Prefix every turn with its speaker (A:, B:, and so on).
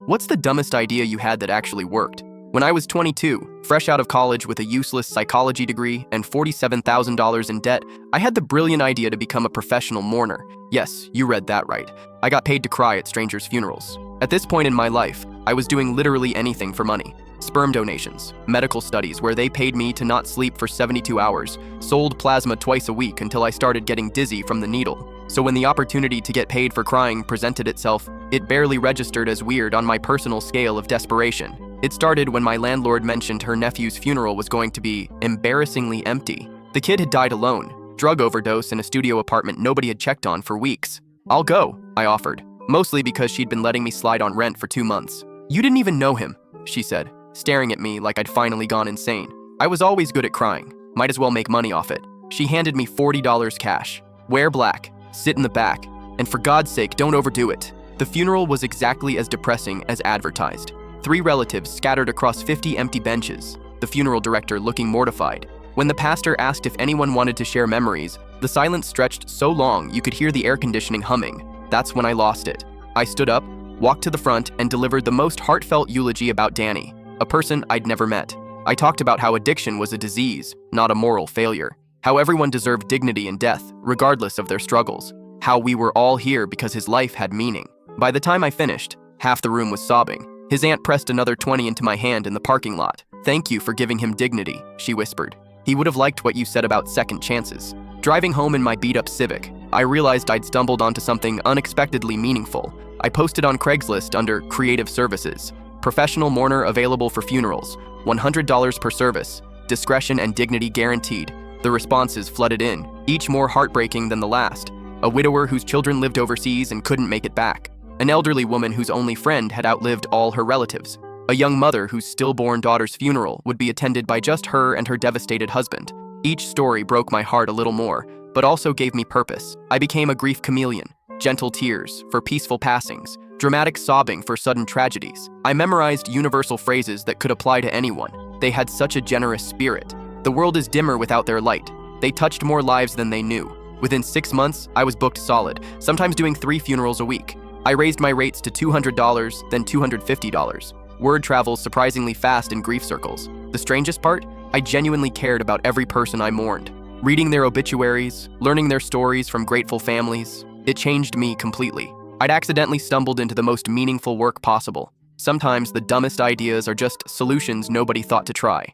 A: What's the dumbest idea you had that actually worked? When I was 22, fresh out of college with a useless psychology degree and $47,000 in debt, I had the brilliant idea to become a professional mourner. Yes, you read that right. I got paid to cry at strangers' funerals. At this point in my life, I was doing literally anything for money. Sperm donations, medical studies where they paid me to not sleep for 72 hours, sold plasma twice a week until I started getting dizzy from the needle. So when the opportunity to get paid for crying presented itself, it barely registered as weird on my personal scale of desperation. It started when my landlord mentioned her nephew's funeral was going to be embarrassingly empty. The kid had died alone, drug overdose in a studio apartment nobody had checked on for weeks. "I'll go," I offered, mostly because she'd been letting me slide on rent for 2 months. "You didn't even know him," she said, staring at me like I'd finally gone insane. I was always good at crying. Might as well make money off it. She handed me $40 cash. "Wear black, sit in the back, and for God's sake, don't overdo it." The funeral was exactly as depressing as advertised. 3 relatives scattered across 50 empty benches, the funeral director looking mortified. When the pastor asked if anyone wanted to share memories, the silence stretched so long you could hear the air conditioning humming. That's when I lost it. I stood up, walked to the front, and delivered the most heartfelt eulogy about Danny, a person I'd never met. I talked about how addiction was a disease, not a moral failure. How everyone deserved dignity in death, regardless of their struggles. How we were all here because his life had meaning. By the time I finished, half the room was sobbing. His aunt pressed another 20 into my hand in the parking lot. "Thank you for giving him dignity," she whispered. "He would have liked what you said about second chances." Driving home in my beat-up Civic, I realized I'd stumbled onto something unexpectedly meaningful. I posted on Craigslist under Creative Services. Professional mourner available for funerals, $100 per service, discretion and dignity guaranteed. The responses flooded in, each more heartbreaking than the last. A widower whose children lived overseas and couldn't make it back. An elderly woman whose only friend had outlived all her relatives. A young mother whose stillborn daughter's funeral would be attended by just her and her devastated husband. Each story broke my heart a little more, but also gave me purpose. I became a grief chameleon. Gentle tears for peaceful passings, dramatic sobbing for sudden tragedies. I memorized universal phrases that could apply to anyone. They had such a generous spirit. The world is dimmer without their light. They touched more lives than they knew. Within 6 months, I was booked solid, sometimes doing 3 funerals a week. I raised my rates to $200, then $250. Word travels surprisingly fast in grief circles. The strangest part? I genuinely cared about every person I mourned. Reading their obituaries, learning their stories from grateful families, it changed me completely. I'd accidentally stumbled into the most meaningful work possible. Sometimes the dumbest ideas are just solutions nobody thought to try.